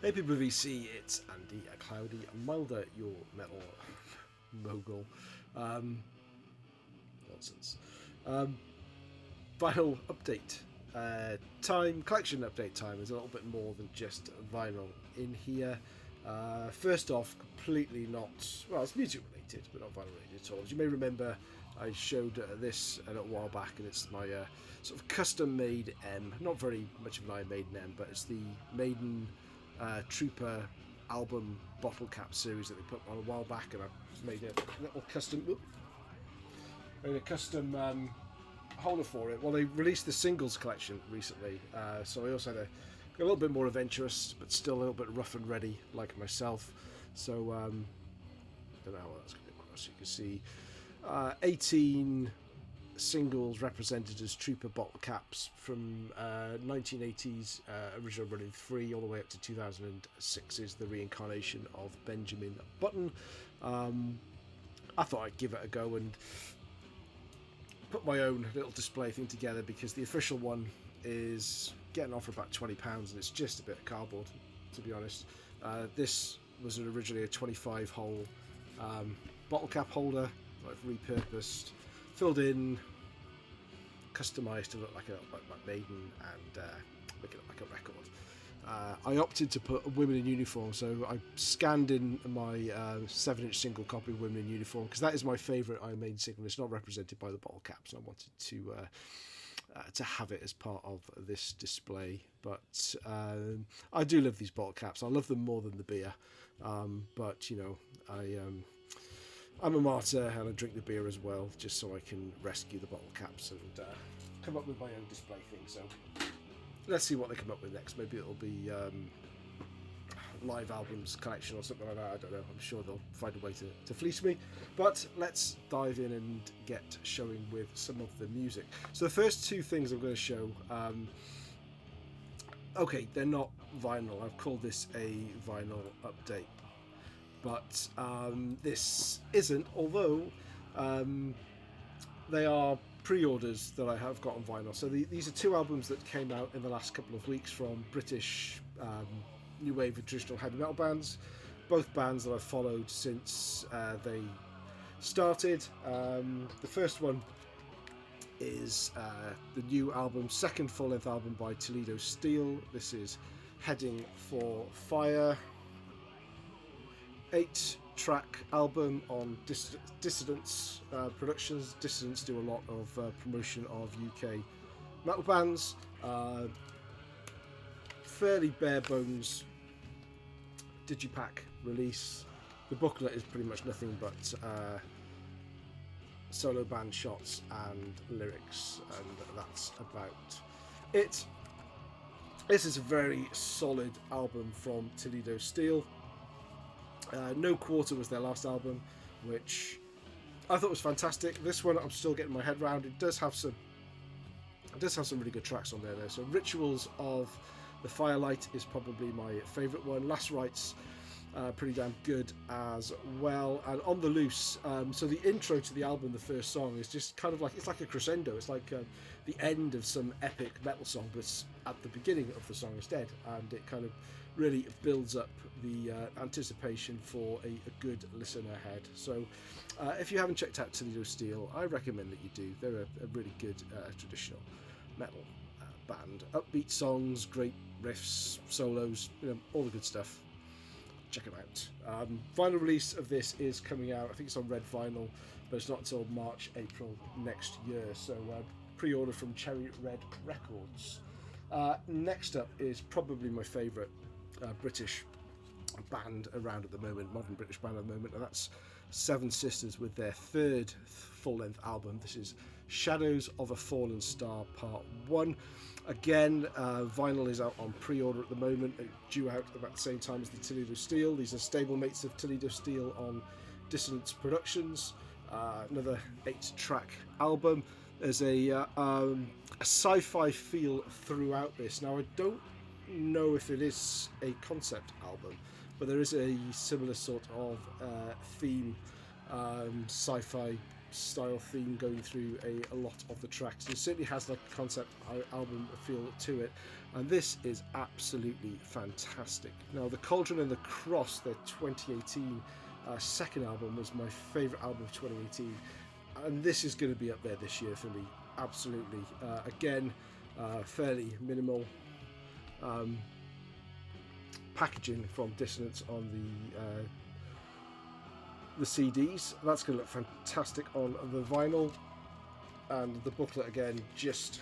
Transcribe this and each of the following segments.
Hey people of VC, it's Andy, a cloudy, milder your metal mogul. Nonsense. Vinyl update time, collection update time is a little bit more than just vinyl in here. First off, completely not, well, it's music related, but not vinyl related at all. As you may remember, I showed this a little while back, and it's my sort of custom made M, not very much of an Iron Maiden M, but it's the Maiden Trooper album bottle cap series that they put on a while back, and I made a little custom holder for it. Well, they released the singles collection recently, so I also had a little bit more adventurous, but still a little bit rough and ready, like myself. So I don't know how that's going to across. You can see 18 singles represented as Trooper bottle caps from 1980s original running 3 all the way up to 2006's the reincarnation of Benjamin Button. I thought I'd give it a go and put my own little display thing together, because the official one is getting on for about £20 and it's just a bit of cardboard, to be honest. This was originally a 25 hole bottle cap holder that I've repurposed, filled in, customized to look like Maiden, and make it look like a record. I opted to put Women in Uniform, so I scanned in my 7-inch single copy of Women in Uniform, because that is my favourite Iron Maiden single. It's not represented by the bottle caps, and I wanted to have it as part of this display. But I do love these bottle caps. I love them more than the beer, but you know, I'm a martyr and I drink the beer as well, just so I can rescue the bottle caps and come up with my own display thing. So let's see what they come up with next. Maybe it'll be live albums collection or something like that. I don't know. I'm sure they'll find a way to fleece me. But let's dive in and get showing with some of the music. So the first two things I'm going to show, okay, they're not vinyl. I've called this a vinyl update. But this isn't, although they are pre-orders that I have got on vinyl. So these are two albums that came out in the last couple of weeks from British new wave and traditional heavy metal bands, both bands that I've followed since they started. The first one is the new album, second full-length album by Toledo Steel. This is Heading for Fire. 8-track album on Dissidents Productions. Dissidents do a lot of promotion of UK metal bands. Fairly bare bones digipack release. The booklet is pretty much nothing but solo band shots and lyrics, and that's about it. This is a very solid album from Toledo Steel. No Quarter was their last album, which I thought was fantastic. This one I'm still getting my head around. It does have some really good tracks on there. So Rituals of the Firelight is probably my favourite one. Last Rites, pretty damn good as well. And On the Loose, so the intro to the album, the first song, is just kind of like, it's like a crescendo. It's like the end of some epic metal song, but it's at the beginning of the song instead, and it kind of really builds up the anticipation for a good listen ahead. So if you haven't checked out Toledo Steel, I recommend that you do. They're a really good traditional metal band. Upbeat songs, great riffs, solos, you know, all the good stuff. Check it out. Vinyl release of this is coming out, I think it's on red vinyl, but it's not until March, April next year. So pre-order from Cherry Red Records. Next up is probably my favourite British band around at the moment, modern British band at the moment, and that's Seven Sisters with their third full-length album. This is Shadows of a Fallen Star Part 1. Again, vinyl is out on pre-order at the moment, due out about the same time as the Toledo Steel. These are stablemates of Toledo Steel on Dissonance Productions. Another 8-track album. There's a sci-fi feel throughout this. Now, I don't know if it is a concept album, but there is a similar sort of theme, sci-fi style theme going through a lot of the tracks. It certainly has like a concept album feel to it, and this is absolutely fantastic. Now, The Cauldron and the Cross, their 2018 second album, was my favourite album of 2018, and this is going to be up there this year for me. Absolutely. Again, fairly minimal packaging from Dissonance on the CDs. That's going to look fantastic on the vinyl, and the booklet again, just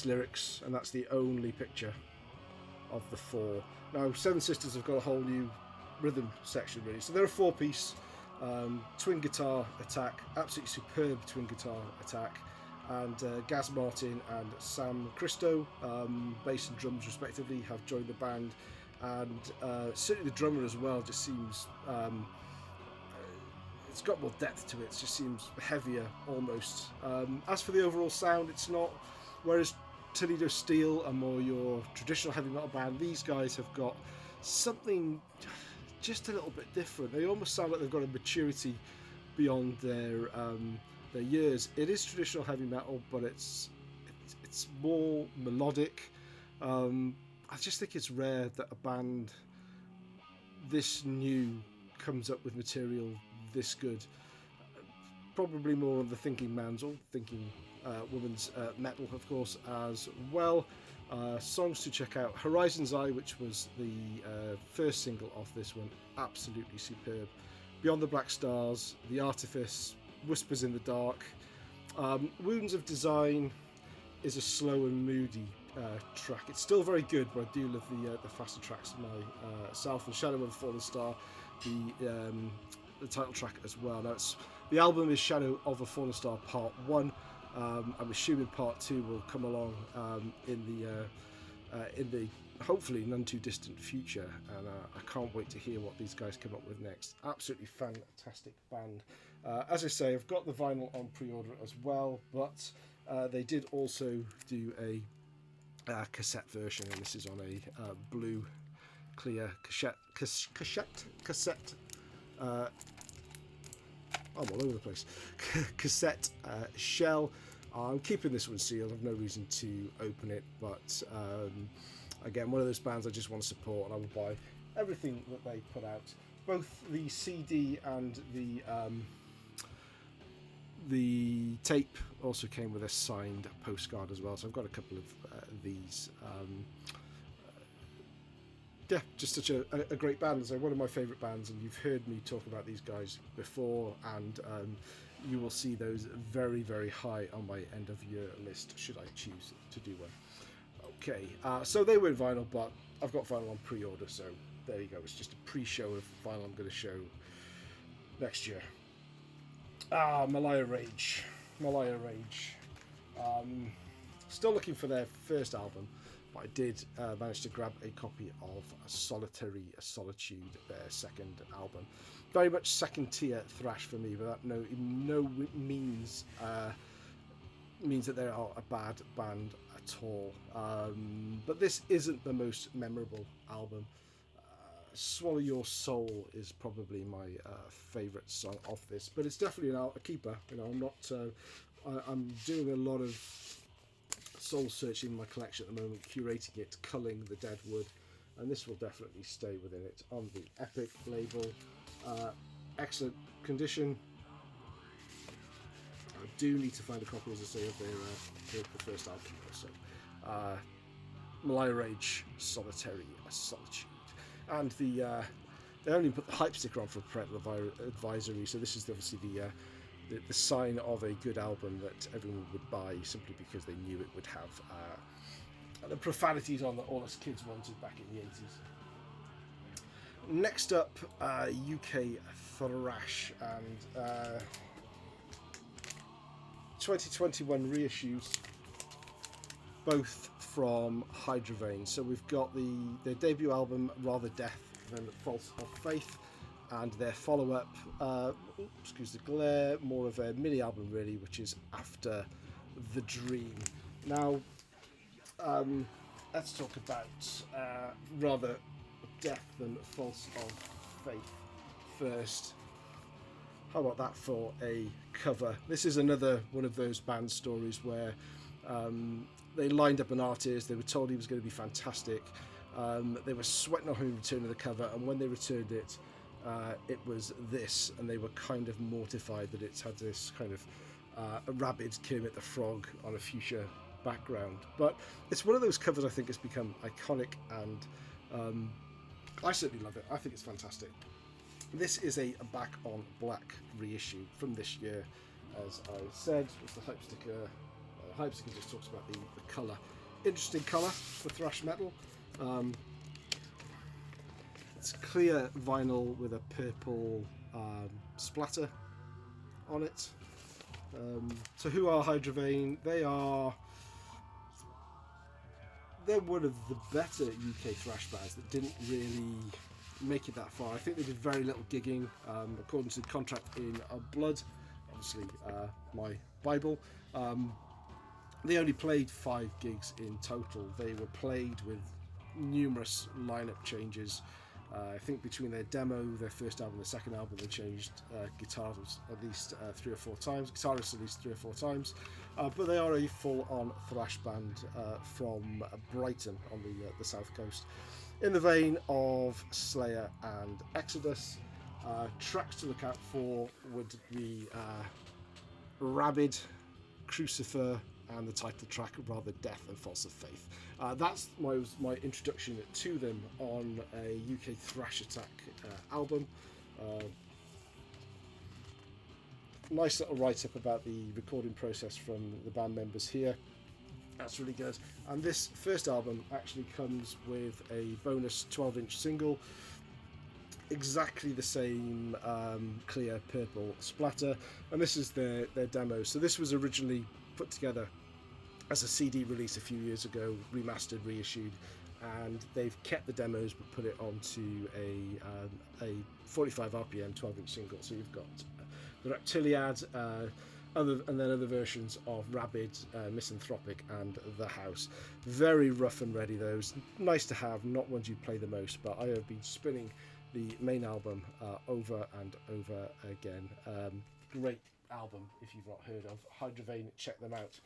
lyrics, and that's the only picture of the 4. Now, Seven Sisters have got a whole new rhythm section really, so they're a 4-piece twin guitar attack, absolutely superb twin guitar attack, and Gaz Martin and Sam Christo, bass and drums respectively, have joined the band, and certainly the drummer as well just seems it's got more depth to it. It just seems heavier almost. As for the overall sound, it's not, whereas Toledo Steel are more your traditional heavy metal band, these guys have got something just a little bit different. They almost sound like they've got a maturity beyond their years. It is traditional heavy metal, but it's more melodic. I just think it's rare that a band this new comes up with material this good. Probably more on the thinking man's or thinking woman's metal, of course, as well. Songs to check out: Horizon's Eye, which was the first single off this one, absolutely superb. Beyond the Black Stars, The Artifice, Whispers in the Dark. Wounds of Design is a slow and moody track. It's still very good, but I do love the faster tracks myself. And Shadow of a Fallen Star, the title track as well. Now, the album is Shadow of a Fallen Star Part 1. I'm assuming Part 2 will come along in the hopefully none too distant future, and I can't wait to hear what these guys come up with next. Absolutely fantastic band. As I say, I've got the vinyl on pre-order as well, but they did also do a cassette version, and this is on a blue clear cassette. I'm all over the place. Cassette shell. I'm keeping this one sealed. I've no reason to open it, but again, one of those bands I just want to support, and I will buy everything that they put out. Both the CD and the tape also came with a signed postcard as well, so I've got a couple of these. Yeah, just such a great band. So one of my favourite bands, and you've heard me talk about these guys before, and you will see those very, very high on my end of year list should I choose to do one. Okay, so they were in vinyl, but I've got vinyl on pre-order, so there you go. It's just a pre-show of vinyl I'm going to show next year. Malaya Rage. Still looking for their first album, but I did manage to grab a copy of Solitary Solitude, their second album. Very much second tier thrash for me, but that no means that they are a bad band at all. But this isn't the most memorable album. Swallow Your Soul is probably my favourite song off this, but it's definitely a keeper. You know, I'm not. I'm doing a lot of soul searching in my collection at the moment, curating it, culling the dead wood, and this will definitely stay within it on the Epic label. Excellent condition. I do need to find a copy, as I say, of their first album. So, Malaya Rage, Solitary Solitude. And they only put the hype sticker on for parental advisory, so this is obviously the sign of a good album that everyone would buy simply because they knew it would have the profanities on that all us kids wanted back in the 80s. Next up, UK Thrash, and 2021 reissues, both from Hydrovayne. So we've got their debut album, Rather Death Than False of Faith, and their follow-up, excuse the glare, more of a mini-album really, which is After the Dream. Now, let's talk about Rather Death Than False of Faith first. how about that for a cover? This is another one of those band stories where they lined up an artist, they were told he was going to be fantastic, they were sweating on him returning the cover, and when they returned it, it was this, and they were kind of mortified that it's had this kind of a rabid Kermit the Frog on a fuchsia background. But it's one of those covers I think has become iconic, and I certainly love it. I think it's fantastic. This is a back on black reissue from this year, as I said. It's the Hype Sticker. Hype Sticker just talks about the colour. Interesting colour for thrash metal. It's clear vinyl with a purple splatter on it. So who are Hydrovayne? They're one of the better UK thrash bands that didn't really make it that far. I think they did very little gigging, according to Contract in Blood, obviously my Bible. They only played 5 gigs in total. They were played with numerous lineup changes. I think between their demo, their first album, their second album, they changed guitars at least 3 or 4 times, guitarists at least 3 or 4 times. But they are a full-on thrash band from Brighton on the south coast, in the vein of Slayer and Exodus. Tracks to look out for would be Rabid, Crucifer, and the title track, rather, Death and False of Faith. That's was my introduction to them on a UK thrash attack album. Nice little write-up about the recording process from the band members here. That's really good. And this first album actually comes with a bonus 12-inch single, exactly the same clear purple splatter, and this is their demo. So this was originally put together as a CD release a few years ago, remastered, reissued, and they've kept the demos but put it onto a 45 RPM 12-inch single. So you've got the Reptiliad, and then other versions of Rabid, Misanthropic, and The House. Very rough and ready, those. Nice to have, not ones you play the most, but I have been spinning the main album over and over again. Great album if you've not heard of Hydrovayne, check them out.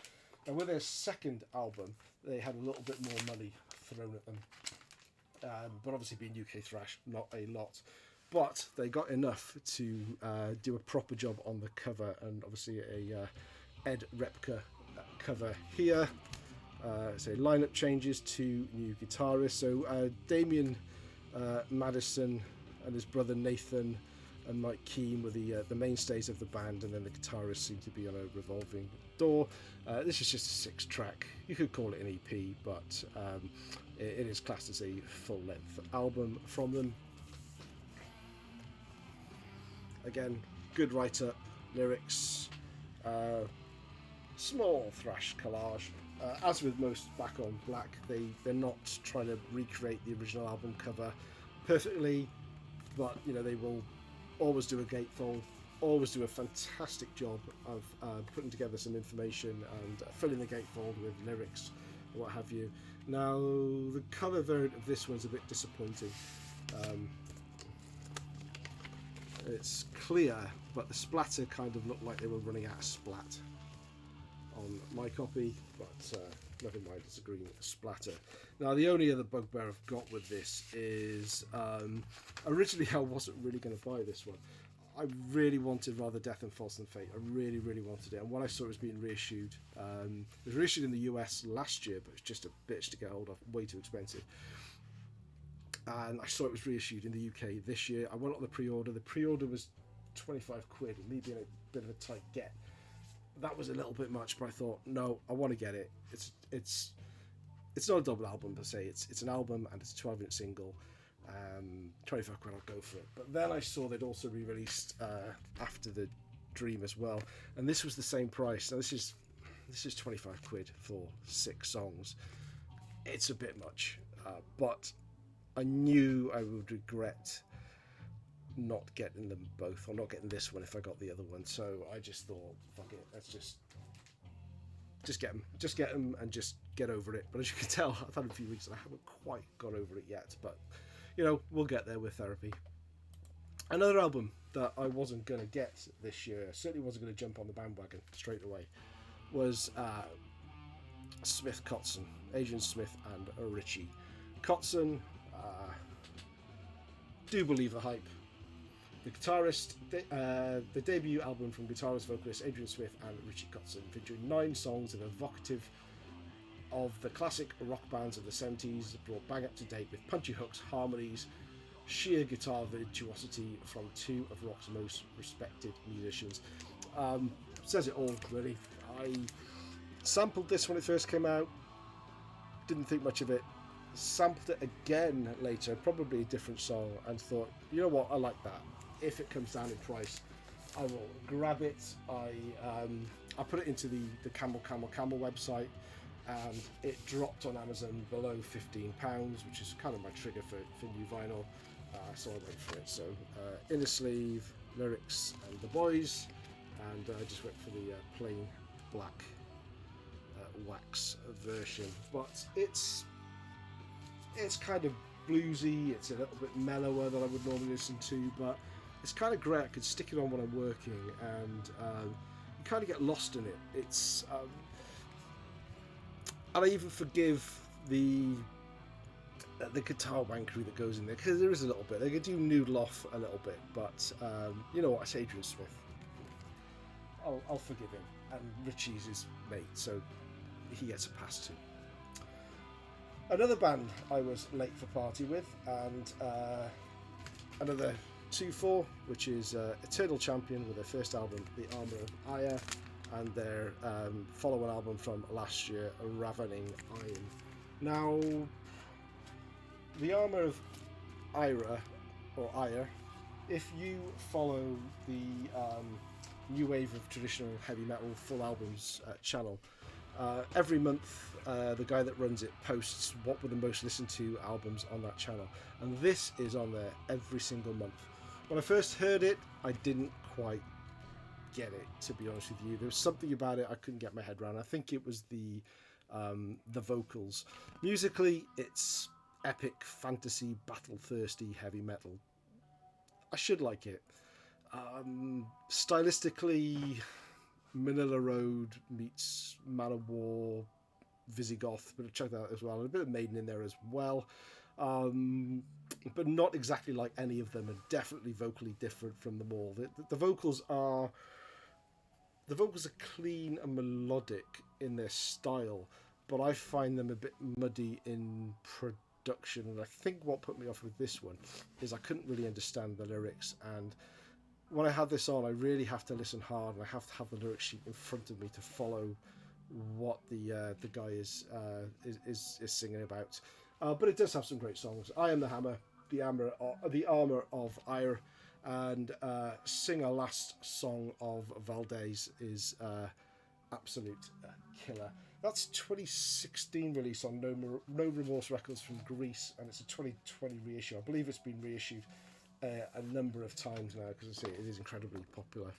And with their second album, they had a little bit more money thrown at them, but obviously being UK thrash, not a lot, but they got enough to do a proper job on the cover, and obviously a Ed Repka cover here. So lineup changes, 2 new guitarists, so Damien Madison and his brother Nathan and Mike Keane were the mainstays of the band, and then the guitarist seemed to be on a revolving door. This is just a 6-track, you could call it an EP, but it is classed as a full-length album from them. Again, good write-up, lyrics, small thrash collage. As with most Back on Black, they're not trying to recreate the original album cover perfectly, but you know, they will always do a gatefold, always do a fantastic job of putting together some information and filling the gatefold with lyrics or what have you. Now, the colour variant of this one's a bit disappointing. It's clear, but the splatter kind of looked like they were running out of splat on my copy, but never mind, it's a green splatter. Now, the only other bugbear I've got with this is originally I wasn't really going to buy this one. I really wanted rather Death and False and Fate. I really, really wanted it, and when I saw it was being reissued, it was reissued in the US last year, but it's just a bitch to get hold of, way too expensive. And I saw it was reissued in the UK this year. I went on the pre-order. The pre-order was 25 quid, and me being a bit of a tight get, that was a little bit much, but I thought, no, I want to get it. It's not a double album per se. It's an album and it's a 12-inch single. 25 quid, I'll go for it. But then I saw they'd also re-released After the Dream as well, and this was the same price. Now this is 25 quid for 6 songs. It's a bit much, but I knew I would regret not getting them both, or not getting this one if I got the other one. So I just thought, fuck it, let's just get them and just get over it. But as you can tell, I've had a few weeks and I haven't quite got over it yet, but you know, we'll get there with therapy. Another album that I wasn't going to get this year, certainly wasn't going to jump on the bandwagon straight away, was Smith Kotzen, Adrian Smith and Richie Kotzen. Do believe the hype. The guitarist, the debut album from guitarist vocalist Adrian Smith and Richie Kotzen, featuring 9 songs that are evocative of the classic rock bands of the 70s, brought bang up to date with punchy hooks, harmonies, sheer guitar virtuosity from 2 of rock's most respected musicians. Says it all, really. I sampled this when it first came out, didn't think much of it, sampled it again later, probably a different song, and thought, you know what, I like that. If it comes down in price, I will grab it. I put it into the Camel website, and it dropped on Amazon below £15, which is kind of my trigger for new vinyl. So I went for it. So inner sleeve, lyrics, and the boys, and I just went for the plain black wax version. But it's kind of bluesy. It's a little bit mellower than I would normally listen to, but it's kind of great. I could stick it on when I'm working, and you kind of get lost in it. It's and I even forgive the guitar wankery that goes in there, because there is a little bit. They could do noodle off a little bit, but you know what? It's Adrian Smith. I'll forgive him, and Richie's his mate, so he gets a pass too. Another band I was late for party with, and another 2-4, which is Eternal Champion with their first album, The Armour of Aya, and their follow-on album from last year, Ravening Iron. Now, The Armour of Aya, if you follow the new wave of traditional heavy metal full albums channel, every month the guy that runs it posts what were the most listened to albums on that channel, and this is on there every single month. When I first heard it, I didn't quite get it, to be honest with you. There was something about it I couldn't get my head around. I think it was the vocals. Musically, it's epic fantasy battle thirsty heavy metal. I should like it. Stylistically, Manila Road meets Man of War, Visigoth, but check that out as well, and a bit of Maiden in there as well, but not exactly like any of them, and definitely vocally different from them all. The vocals are clean and melodic in their style, but I find them a bit muddy in production, and I think what put me off with this one is I couldn't really understand the lyrics, and when I have this on, I really have to listen hard, and I have to have the lyric sheet in front of me to follow what the guy is singing about. But it does have some great songs. I Am the Hammer, The Armour of Ire, and Sing a Last Song of Valdez is absolute killer. That's 2016 release on No Remorse Records from Greece, and it's a 2020 reissue. I believe it's been reissued a number of times now, because I say it is incredibly popular.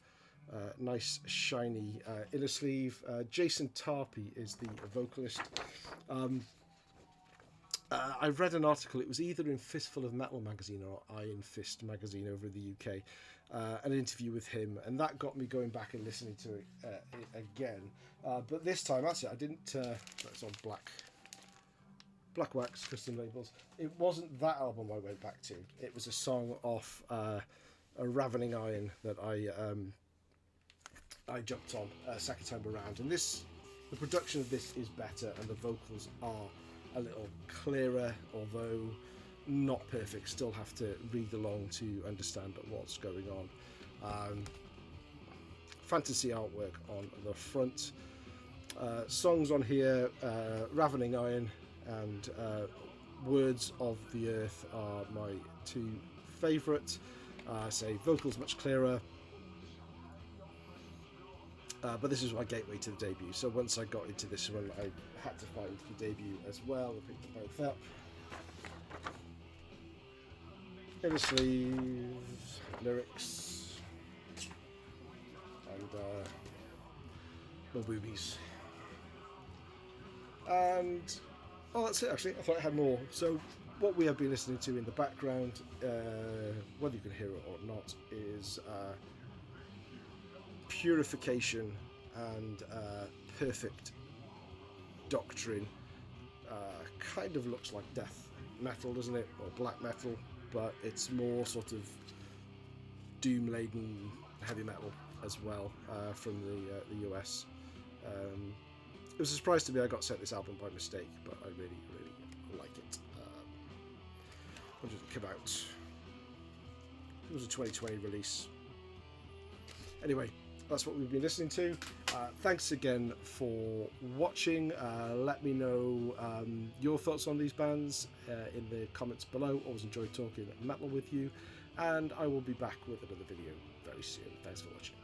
Nice shiny inner sleeve. Jason Tarpey is the vocalist. I read an article, it was either in Fistful of Metal magazine or Iron Fist magazine over in the UK, an interview with him, and that got me going back and listening to it again. But this time, actually, I didn't. That's on black wax custom labels. It wasn't that album I went back to. It was a song off a Ravening Iron that I jumped on second time around, and the production of this is better, and the vocals are a little clearer, although not perfect. Still have to read along to understand what's going on. Fantasy artwork on the front. Songs on here, Ravening Iron and Words of the Earth are my 2 favourite. Say vocals much clearer, but this is my gateway to the debut. So once I got into this one, I had to find the debut as well. I picked them both up. Inner sleeves, lyrics, and more boobies. And that's it. Actually, I thought I had more. So what we have been listening to in the background, whether you can hear it or not, is Purification and Perfect Doctrine. Kind of looks like death metal, doesn't it, or black metal, but it's more sort of doom-laden heavy metal as well, from the US. It was a surprise to me I got sent this album by mistake, but I really, really like it. When did it come out? It was a 2020 release. Anyway, that's what we've been listening to. Thanks again for watching. Let me know your thoughts on these bands in the comments below. Always enjoy talking metal with you, and I will be back with another video very soon. Thanks for watching.